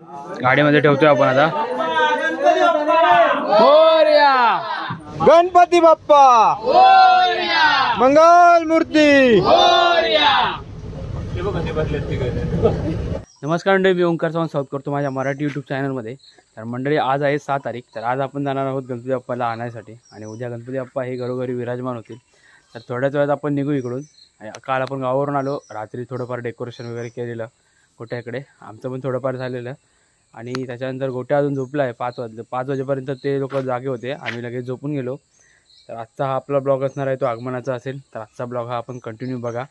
गाडीमध्ये ठेवतोय आपण आता। मोरया गणपती बाप्पा मोरया, मंगल मूर्ती मोरया। नमस्कार मंडळी, मी ओंकार चव्हाण स्वागत करतो माझ्या मराठी यूट्यूब चॅनलमध्ये। तर मंडळी, आज आहे 6 तारीख। तर आज आपण जाणार आहोत गणपती बाप्पाला आणायसाठी आणि उद्या गणपती बाप्पा हे घरोघरी विराजमान होतील। तर थोड्याच वेळात आपण निघू इकडून। काल आपण गावावरून आलो, रात्री थोडंफार डेकोरेशन वगैरे केलेलं गोट्याकडे, आमचं पण थोडंफार झालेलं। आणि त्याच्यानंतर गोट्या अजून झोपला आहे 5 वाजले। 5 वाजेपर्यंत ते लोक जागे होते, आम्ही लगेच झोपून गेलो। तर आजचा हा आपला ब्लॉग असणार आहे, तो आगमनाचा असेल। तर आजचा ब्लॉग हा आपण कंटिन्यू बघा।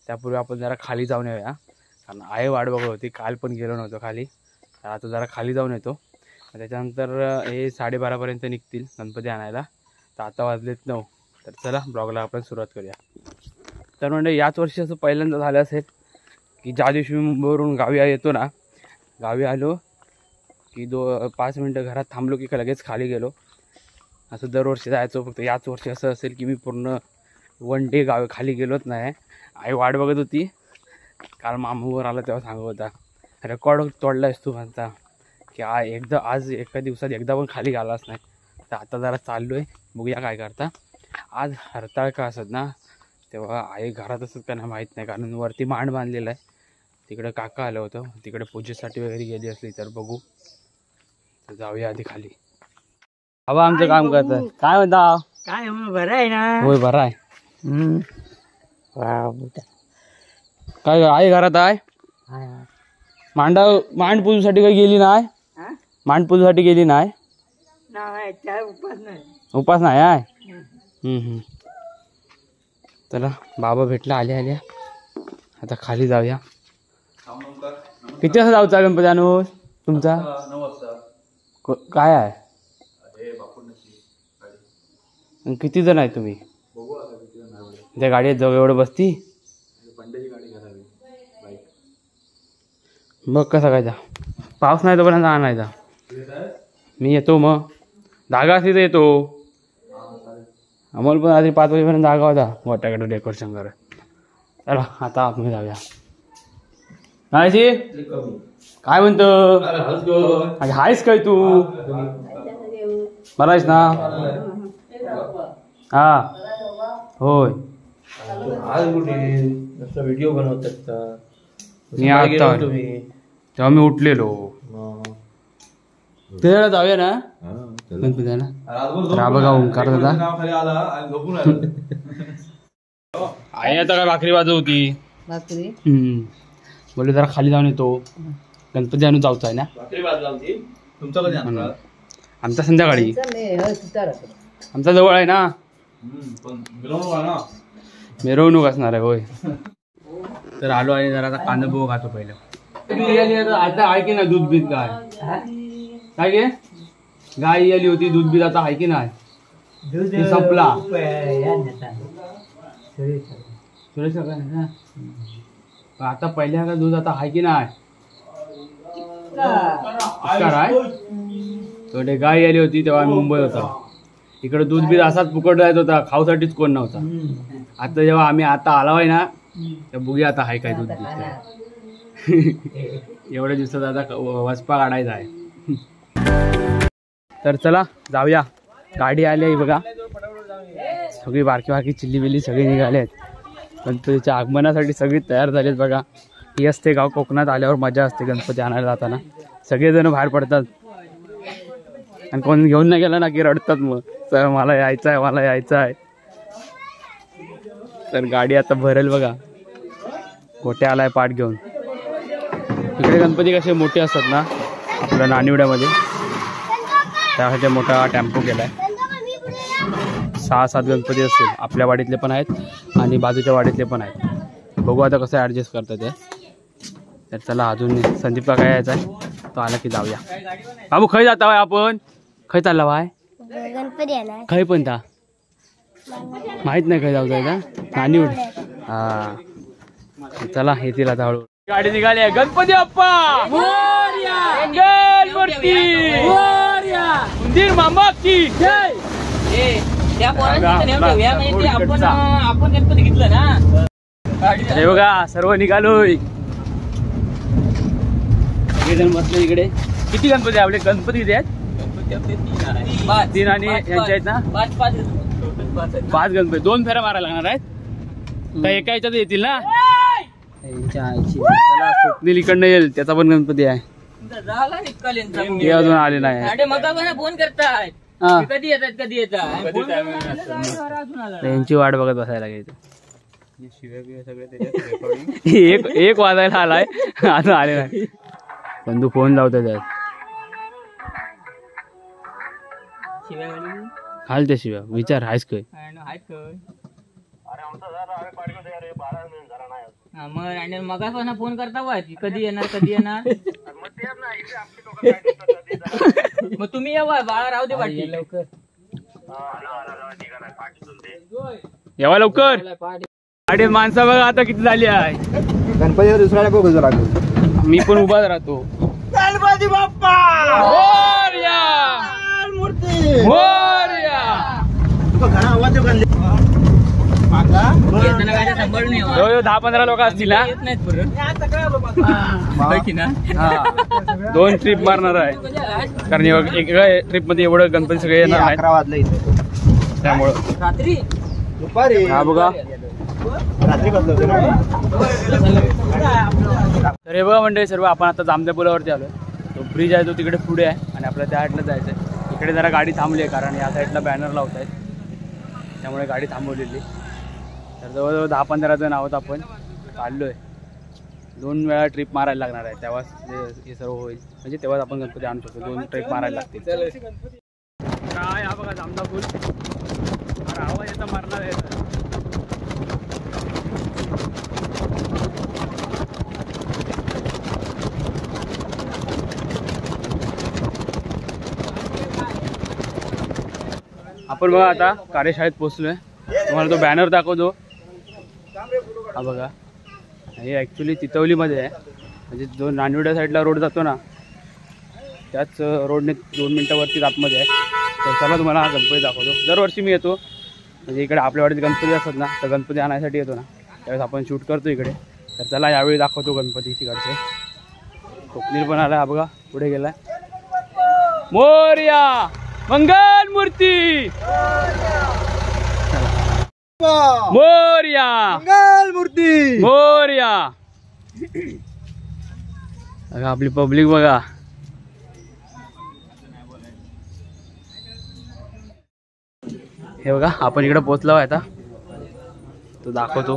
त्यापूर्वी आपण जरा खाली जाऊन येऊया, कारण आई वाट बघत होती। काल पण गेलो नव्हतो खाली, तर आता जरा खाली जाऊन येतो। त्याच्यानंतर हे 12:30पर्यंत निघतील गणपती आणायला। तर आता वाजलेत 9। तर चला ब्लॉगला आपण सुरुवात करूया। तर म्हणजे याच वर्षी असं पहिल्यांदा झालं असेल की ज्या दिवशी मी मुंबईवरून गावी येतो ना, गावी आलो की 5 मिनटं घरात थांबलो की लगेच खाली गेलो। असं दरवर्षी जायचो, फक्त याच वर्षी असं असेल की मी पूर्ण 1 डे गावी खाली गेलोच नाही। आई वाट बघत होती। काल मामावर आला तेव्हा सांगत होता, रेकॉर्ड तोडलायस तू म्हणता की आज एका दिवसात एकदा पण खाली गेलाच नाही। तर आता जरा चाललो आहे, बघूया काय करता। आज हरताळ का असत ना, तेव्हा आई घरात असत का नाही माहीत नाही, कारण वरती मांड बांधलेला आहे। तिकडे काका आलं होतं, तिकडे पूजेसाठी वगैरे गेली असली तर बघू। तर जाऊया आधी खाली। हवा आमचं काम करतं। काय म्हणता? काय बरं आहे ना? होय बरं आहे। काय आई घरात आहे? मांड पूजेसाठी काही गेली नाही? मांड पूजेसाठी गेली नाही? उपास नाही आहे। चला, बाबा भेटला आल्या आल्या। आता खाली जाऊया। किती वाजता जाऊचा गणपती आणू तुमचा? 9 वाजता। काय आहे? किती जण आहे तुम्ही? त्या गाडीत जाऊ, एवढं बसती? मग कसं काय जा? पाऊस नाही तोपर्यंत आणायचा। मी येतो, मग धागा असली तर येतो। आम्हाला पण रात्री 5 वाजेपर्यंत जागा होता गोट्याकडे डेकोरेशन करत। चला आता आपण जाऊया। काय म्हणतो? हायस काय तू? बरा आहेस ना? हा होय। व्हिडिओ बनवतात मी आता तेव्हा मी उठलेलो। ते जाऊया ना गणपती ना। बघा ओंकार दादा आई आता काय भाकरी वाजवती। बोलले जरा खाली जाऊन येतो, गणपती आणून जाऊचा आहे ना। आमचा संध्याकाळी, आमचा जवळ आहे ना, मिरवणूक असणार आहे होय। तर आलो आणि जरा आता कांदा पोहा खातो पहिलं। आता आहे की ना दूध बीत? काय गे गाय आली होती, दूध बीत आता आहे की नाही? संपला। आता पहिल्या का दूध आता आहे की नाही? थोडे गाय आली होती तेव्हा आम्ही मुंबईत होता। इकडे दूध बीत असाच फुकट जायच होता, खाऊसाठीच कोण नव्हता। आता जेव्हा आम्ही आता आलाय ना, तर बघूया आता आहे काय दूध बीत। एवढ्या दिवसात आता वसपा काढायचा आहे। तर चला जाऊया। गाडी आली आहे बघा, सगळी बारकी बारकी चिल्ली बिल्ली सगळी निघाले आहेत। गणपतीच्या आगमनासाठी सगळी तयार झालीत बघा। ही असते गाव, कोकणात आल्यावर मजा असते गणपती आणायला जाताना। सगळेजण बाहेर पडतात आणि कोण घेऊन नाही गेला ना की रडतात, मग सर मला यायचं आहे, मला यायचं आहे। तर गाडी आता भरेल बघा, गोट्या आलाय पाठ घेऊन। इकडे गणपती कसे मोठे असतात ना आपल्या नानिवड्यामध्ये, त्यासाठी मोठा टेम्पो केलाय। 6-7 गणपती असतील, आपल्या वाडीतले पण आहेत आणि बाजूच्या वाडीतले पण आहेत। बघू आता कसं ॲडजस्ट करतात ते। तर चला, अजून संदीप का काय यायचा आहे, तो आला की जाऊया। बाबू खय जाता बाय आपण? खय चालला बाय? खय पण ता माहित नाही, खय जाऊचा आहे का नानिवड? हा चला, येतील आता हळू। गाडी निघाली आहे। गणपती बाप्पा मोरया, मंगल मूर्ती मोरया, उंदीर मामा की जय। आपण गणपती घेतलं ना, हे बघा सर्व निघालोय। सगळेजण बसले इकडे. किती गणपती आपले? गणपती किती आहेत? 3 आणि यांचे आहेत ना 5 गणपती. 2 फेऱ्या मारायला लागणार आहेत का एका ह्याच्यात येतील ना? चला स्वप्नील इकडनं येईल, त्याचा पण गणपती आहे. ते अजून आले नाही. फोन करताय हा. कधी येतात यांची वाट बघत बसायला लागेल. एक वाजायला आलाय अजून आले नाही. बंधू फोन लावतो त्यात खाल त्याशिवाय विचार आहेस काय? मग फोन करता कधी येणार मग तुम्ही या बाळा राहू दे वाटते लवकर येवा लवकर. गाडीत माणसं बघा आता किती झाली आहे. गणपतीचा दुसऱ्याला बघू लागलो. मी पण उभाच राहतो. गणपती बाप्पा मोरया मूर्ती मोरया. सांभाळून येवा. जवळजवळ 10-15 लोक असतील ना. येत नाहीत बरं हा 2 ट्रिप मारणार आहे कारण एका ट्रिप मध्ये एवढं गणपती सगळे येणार आहेत 11 वाजले इथे. रात्री दुपारी हा बघा. रात्री बसलो होतो ना. तर हे बघा मंडळी सर्व आपण आता जामदेव पुलावरती आलोय. तो ब्रिज आहे तो तिकडे पुढे आहे आणि आपल्याला त्या साईडला जायचं आहे. इकडे जरा गाडी थांबली आहे कारण या साईडला बॅनर लावत आहेत त्यामुळे गाडी थांबवलेली. तर जवळजवळ 10-15 जण आहोत आपण चाललोय. 2 वेळा ट्रिप मारायला लागणार आहे तेव्हाच हे सर्व होईल म्हणजे तेव्हाच आपण गणपती आणू शकतो. 2 ट्रिप मारायला लागतील. काय हा बघा जामदा पूल. अरे आवाज येता मारणार आहे. आपण बघा आता कार्यशाळेत पोहोचलोय. तुम्हाला तो बॅनर दाखवतो. हा बघा हे ॲक्च्युली चितवलीमध्ये आहे म्हणजे जो नांदिवड्या साईडला रोड जातो ना त्याच रोडने 2 मिनटावरती आतमध्ये आहे. तर चला तुम्हाला हा गणपती दाखवतो. दरवर्षी मी येतो म्हणजे इकडे आपल्यावाडीत गणपती असतात ना तर गणपती आणायसाठी येतो ना त्यावेळेस आपण शूट करतो इकडे. तर चला यावेळी दाखवतो गणपती तिकडचे. स्वप्नील पण आला. हा बघा पुढे गेलाय. मोरया मंगल मूर्ती मोरया मंगल मूर्ती मोरया. बघा आपली पब्लिक बघा. हे बघा आपण इकडे पोहोचलो आहे आता. तो दाखवतो.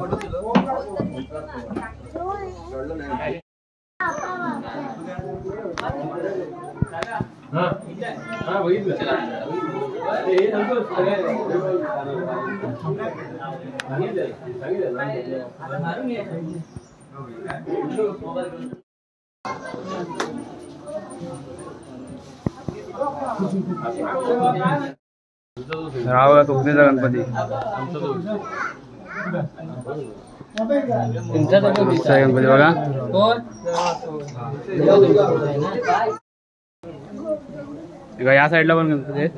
राव तुमचा गणपती गणपती बघा. या साईडला पण गणपती आहेत.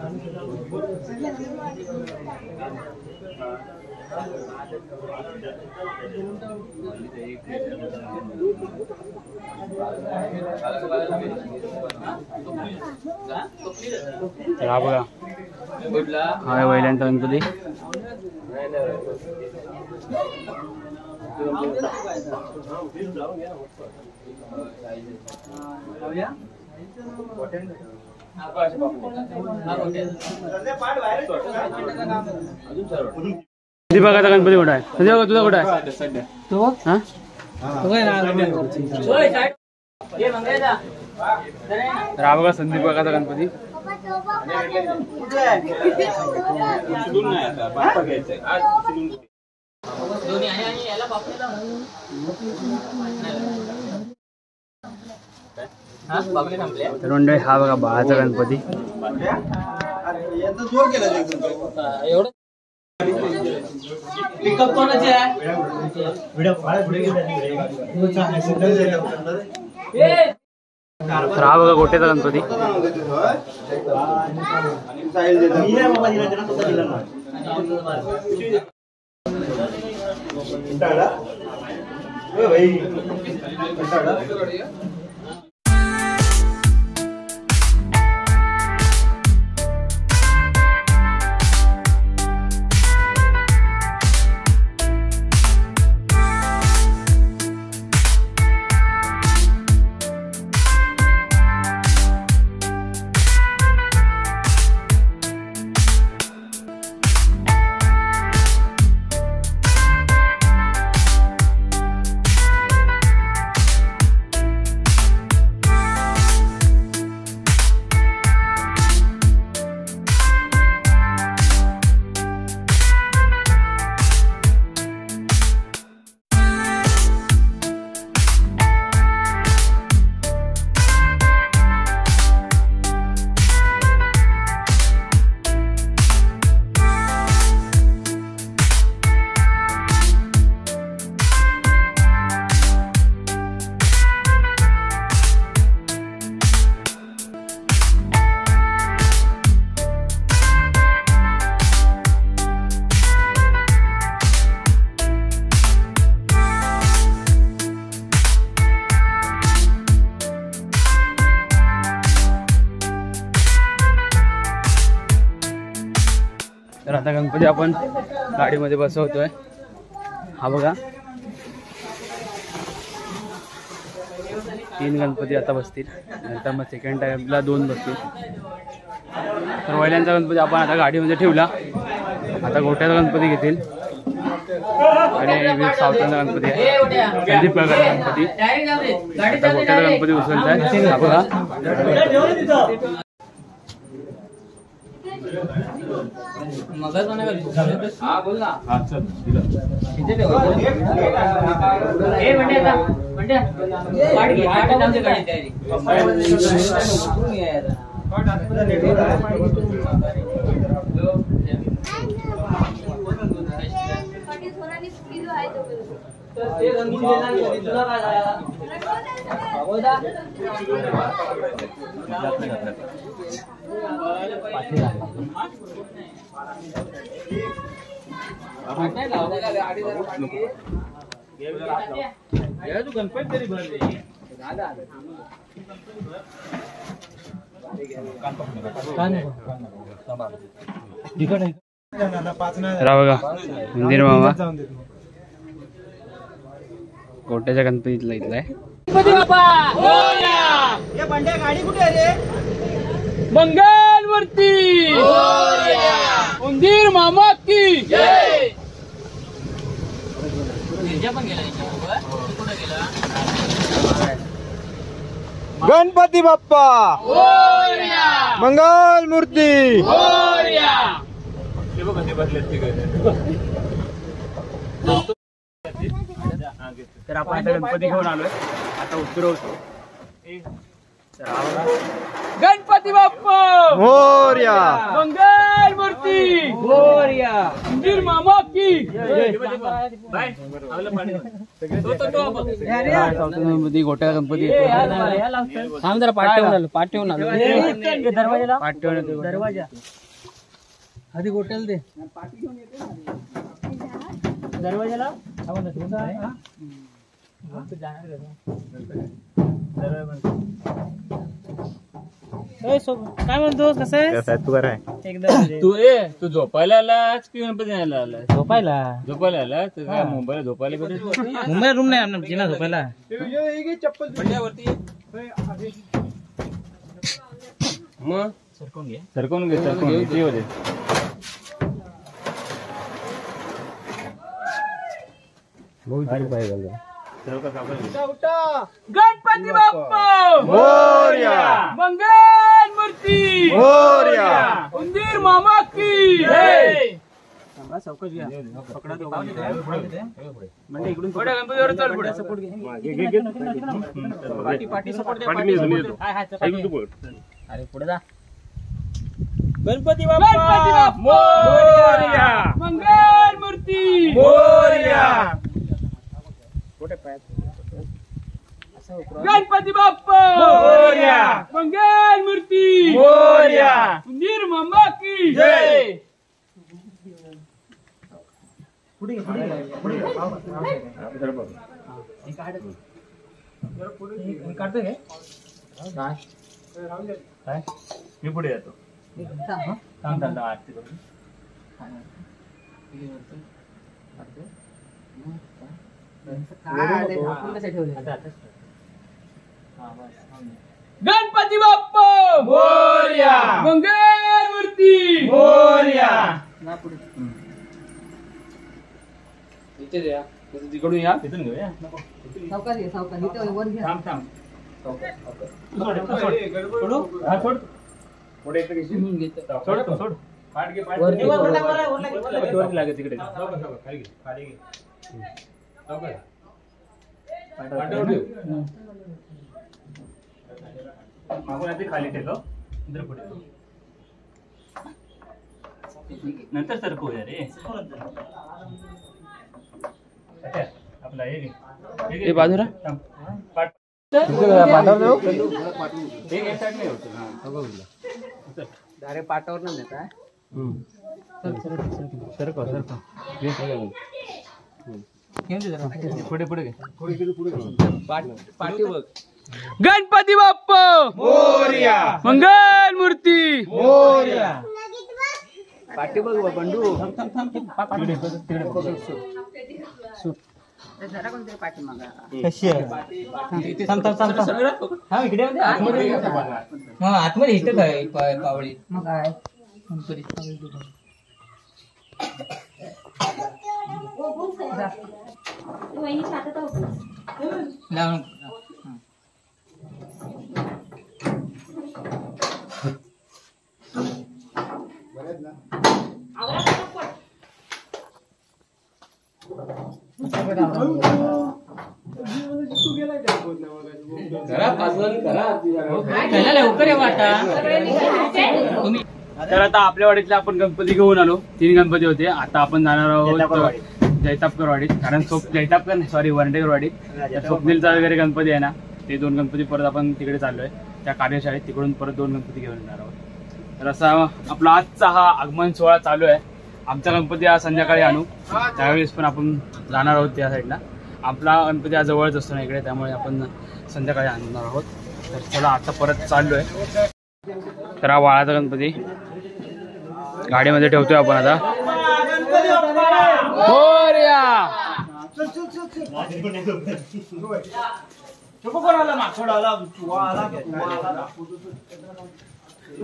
हा बघा हा वैल्यांचा गणपती. दीपकाचा गणपती कुठं आहे? संजय तुझा कुठं आहे? तो हा हा बघा संदीपकाचा गणपती. तर मंडळी हा बघा बाळाचा गणपती. पिकअप कोणाचे आहे? तर हा बघा गोट्याचा गणपती. तर आता गणपती आपण गाडीमध्ये बसवतोय. हा बघा 3 गणपती आता बसतील, नंतर मग सेकंड टाइमला 2 बसतील. तर पहिल्यांचा गणपती आपण आता गाडीमध्ये ठेवला. आता गोट्याचा गणपती घेतील आणि सावतांचा गणपती आहे, संदीप काकाचा गणपती. आता गोट्याचा गणपती उचलताय. हा बघा बघा मंदिर मामा गोट्याच्या गणपतीतला इथलाय. गाडी कुठे आहे रे? मंगल मूर्ती मंदिर मामा की जय. गणपती बाप्पा मंगल मूर्ती. तर आपण आता गणपती घेऊन आलोय, आता उतरवतो. गणपती बाप्पा मोरया. मंगल मूर्ती मोरया मंदिर मामा की जय. गोट्या गणपती जरा पाठ ठेवून आलो. दरवाजा आधी गोट्याला दे. दरवाजाला काय म्हणतो? कसं आहे तू बरं आहे एकदम? तू झोपायला आलास की गणपती आला? झोपायला आला तर काय मुंबईला झोपायला मुंबई रूम नाही आमची ना झोपायला. मग सरकवून घे गणपती बाप्पा मोरया. मंगल मूर्ती मोरया. मंदिर मामा की जय. गणपती बाप्पा मोरया मंगल मूर्ती मोरया. गणपती बाप्पा मोरया मंगल मूर्ती मोरया मंदिर मामा की जय. मी पुढे येतो. गणपती बाप्पा मोरया मंगल मूर्ती मोरया. इथे द्या, तिकडून या. तिथून घेऊया. लागेल तिकडे. मागून आधी खाली ठेव, पुढे नंतर सरकवूया रे. आपला हे बाजूला पाटावर न देता पुढे पुढे पाठी बघ. गणपती बाप्पा मोरया मंगल मूर्ती मोरया पाठी बघ बा, बंडू आतमध्ये इथं काय पावळी मग काय लवकर वाटा तुम्ही. तर आता आपल्या वाडीतले आपण गणपती घेऊन आलो. 3 गणपती होते. आता आपण जाणार आहोत जैतापकरवाडीत, कारण जैतापकर नाही, सॉरी, वरंडेकरवाडी. स्वप्नीलचा वगैरे गणपती आहे ना, ते 2 गणपती परत आपण तिकडे चाललोय त्या कार्यशाळेत. तिकडून परत 2 गणपती घेऊन येणार आहोत. तर असा आपला आजचा हा आगमन सोहळा चालू आहे. आमचा गणपती आज संध्याकाळी आणू, त्यावेळेस पण आपण जाणार आहोत त्या साईडला. आपला गणपती आज जवळच असतो ना इकडे, त्यामुळे आपण संध्याकाळी आणणार आहोत. तर चला आता परत चाललोय. तर हा वाळाचा गणपती गाडीमध्ये ठेवतोय आपण आता.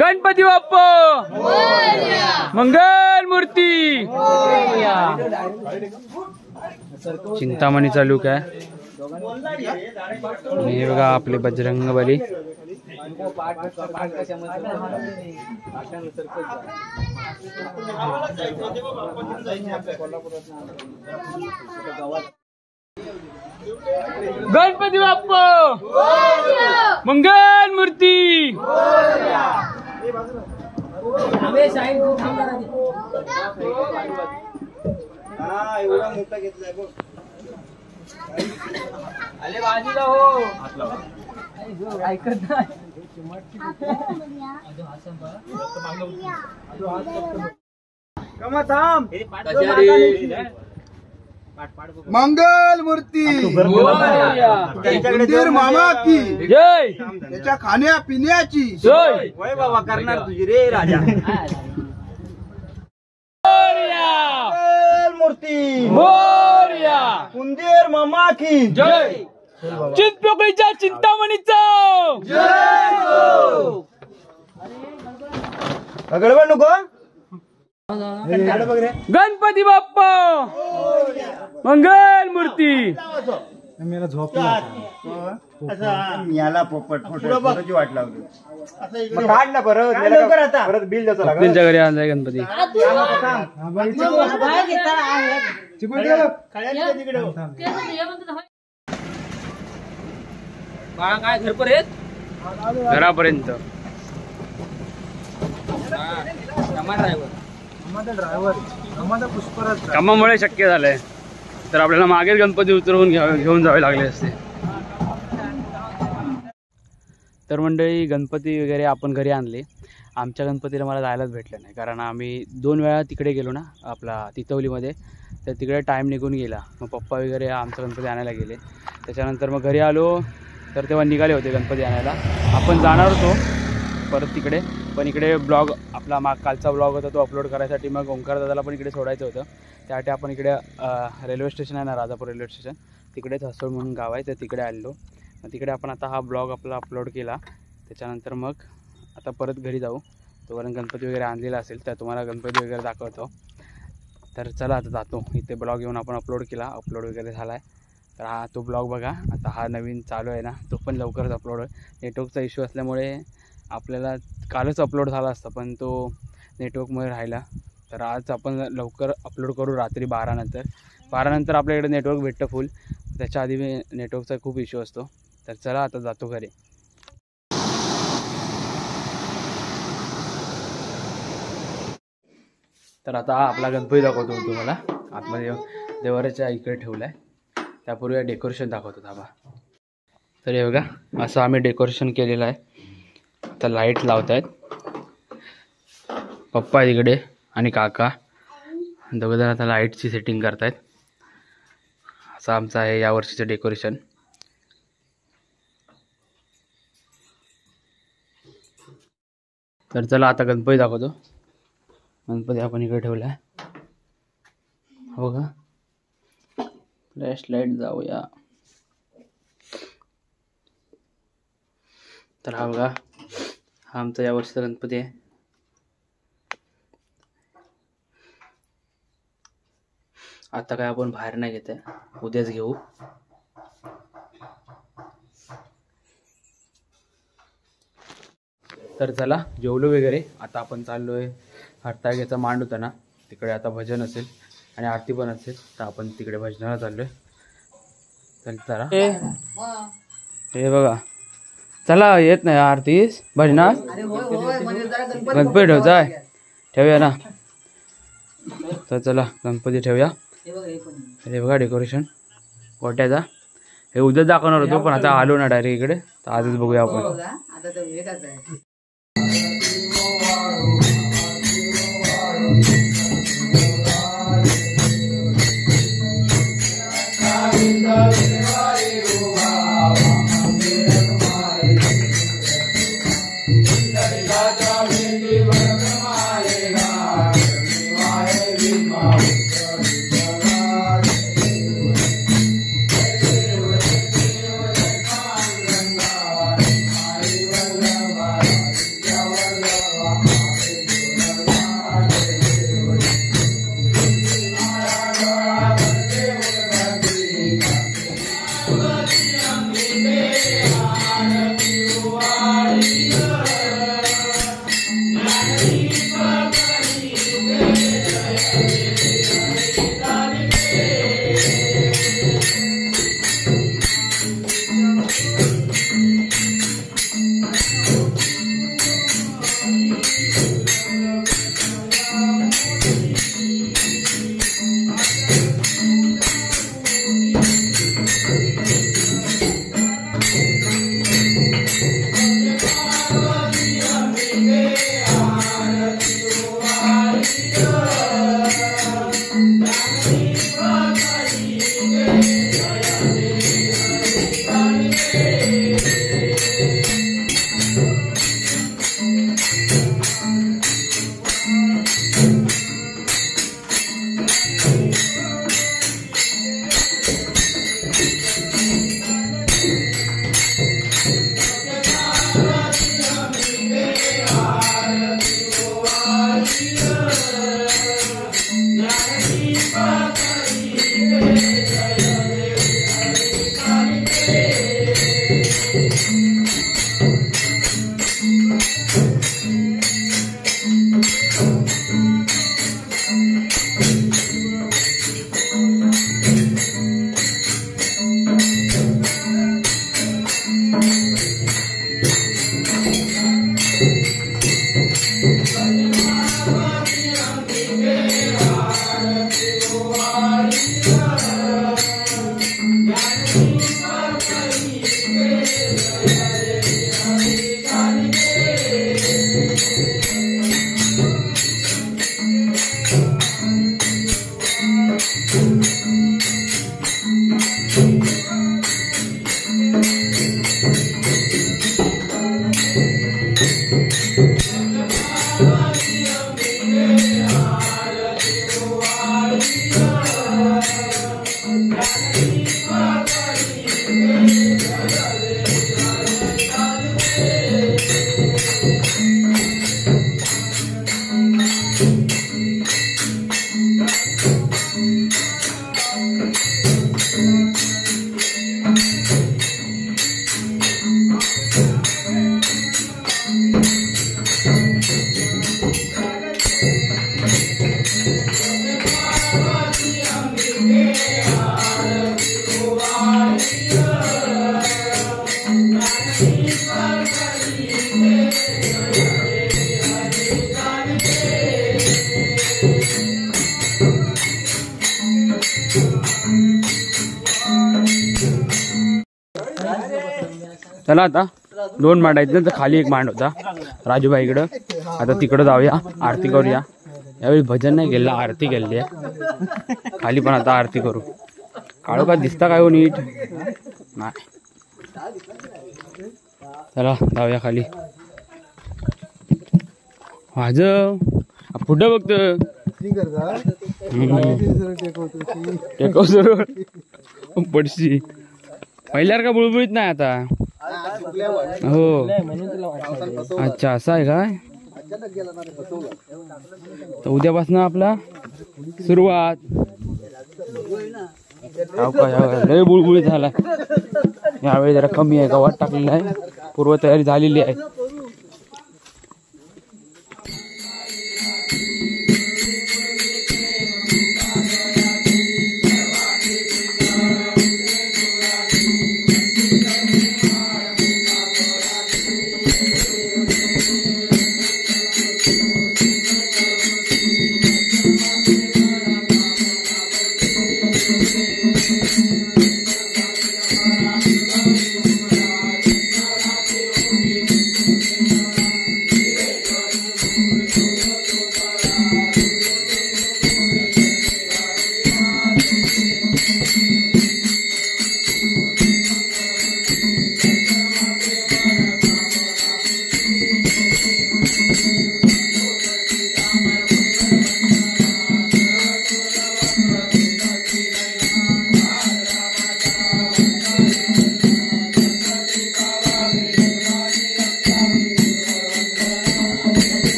गणपती बाप्पा मंगल मूर्ती. चिंतामणीचा लूक आहे. हे बघा आपले बजरंग बली. गणपती बाप्पा मंगल मूर्ती. एवढा मोठा घेतलाय बघ. अरे बाजूला हो, ऐकत नाही. मंगल मूर्ती मंदिर मामा की जय. त्याच्या खाण्या पिण्याची जय. वय बाबा करणार तुझी रे राजा. मंगल मूर्ती मोरया. कुंदीर मामा की जय. चिंचपोकळीच्या चिंतामणीचा गडबड नको. गणपती बाप्पा मंगल मूर्ती. याला पोपट फोटोची वाट लावली. काढ ना परत, परत बिल द्यायचं लागेल. त्यांच्या घरी आणलाय गणपती. बाळा काय घरपर्यंत घरापर्यंत. कामामुळे शक्य झालंय, तर आपल्याला मागेच गणपती उतरवून घेऊन जावे लागले असते. तर मंडळी गणपती वगैरे आपण घरी आणले. आमच्या गणपतीला मला जायलाच भेटलं नाही, कारण आम्ही 2 वेळा तिकडे गेलो ना आपला तितवलीमध्ये, तर तिकडे टाईम निघून गेला. मग पप्पा वगैरे आमचा गणपती आणायला गेले. त्याच्यानंतर मग घरी आलो तर तेव्हा निघाले होते गणपती आणायला. आपण जाणार होतो परत तिकडे, पण इकडे ब्लॉग आपला कालचा ब्लॉग होता तो अपलोड करायसाठी मग ओंकार दादाला पण इकडे सोडायचं होतं. त्यासाठी आपण इकडे रेल्वे स्टेशन आहे ना, राजापूर रेल्वे स्टेशन, तिकडेच हसोळ म्हणून गाव आहे, तर तिकडे आलेलो. मग तिकडे आपण आता हा ब्लॉग आपला अपलोड केला. त्याच्यानंतर मग आता परत घरी जाऊ. तोपर्यंत गणपती वगैरे आणलेला असेल तर तुम्हाला गणपती वगैरे दाखवतो. तर चला आता जातो. इथे ब्लॉग येऊन आपण अपलोड केला, अपलोड वगैरे झाला आहे. तर हा तो ब्लॉग बघा. आता हा नवीन चालू आहे ना, तो पण लवकरच अपलोड होईल. नेटवर्कचा इश्यू असल्यामुळे आपल्याला कालच अपलोड झाला असता, पण तो नेटवर्कमुळे राहिला. तर आज आपण लवकर अपलोड करू रात्री 12 नंतर. 12 नंतर आपल्याकडे नेटवर्क भेटतं फुल. त्याच्या आधी नेटवर्कचा खूप इश्यू असतो. तर चला आता जातो घरी. तर आता हा आपला गणपती दाखवतो तुम्हाला. आतमध्ये देवाऱ्याच्या इकडे ठेवला आहे. त्यापूर्वी डेकोरेशन दाखवतो थांबा. तर हे बघा असं आम्ही डेकोरेशन केलेलं आहे. आता लाईट लावत आहेत पप्पा इकडे आणि काका दोघंजण. आता लाईटची सेटिंग करतायत. असं आमचं आहे यावर्षीचं डेकोरेशन. तर चला आता गणपती दाखवतो. गणपती आपण इकडे ठेवलाय. हो का, फ्लॅश लाईट जाऊया. तर हा बघा, हा आमचा या वर्षीचा गणपती आहे. आता काय आपण बाहेर नाही घेत आहे, उद्याच घेऊ. तर चला, जेवलो वगैरे. आता आपण चाललोय हरताळगेचा मांड होता ना तिकडे, आता भजन असेल आणि आरती पण असेल, तर आपण तिकडे भजनाला चाललोय. चल चला, हे बघा, चला येत नाही आरतीस भजनात. गणपती ठेवचा आहे, ठेवूया ना. तर चला गणपती ठेवूया. हे बघा डेकोरेशन गोट्याचा, हे उद्या दाखवणार होतो पण आता आलो ना डायरेक्ट इकडे, तर आजच बघूया आपण. चला आता दोन मांड आहेत, तर खाली एक मांड होता राजूबाईकडं. आता तिकडं जाऊया, आरती करूया. यावेळी भजन नाही केलं, आरती केली आहे खाली. पण आता आरती करू. काळो का दिसता काय हो नीट नाही. चला जाऊया खाली. वाजव कुठं बघतो टेकव सुरू पडशी पहिल्यावर का बुळबुळीत नाही आता हो अच्छा असं आहे काय तर उद्यापासून आपला सुरुवात लय बुळबुळीत झाला यावेळी जरा कमी आहे गवत टाकलेला आहे पूर्व तयारी झालेली आहे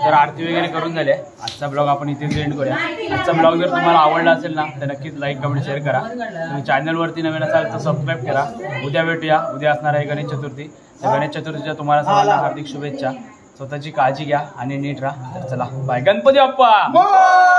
तर आरती वगैरे करून झाले आजचा ब्लॉग आपण इथेच एंड करूया आजचा ब्लॉग जर तुम्हाला आवडला असेल ना तर नक्कीच लाईक कमेंट शेअर करा तुम्ही चॅनलवरती नवीन असाल तर सबस्क्राईब करा उद्या भेटूया उद्या असणार आहे गणेश चतुर्थी तर गणेश चतुर्थीच्या तुम्हाला सर्वांना हार्दिक शुभेच्छा स्वतःची काळजी घ्या आणि नीट राहा चला बाय गणपती बाप्पा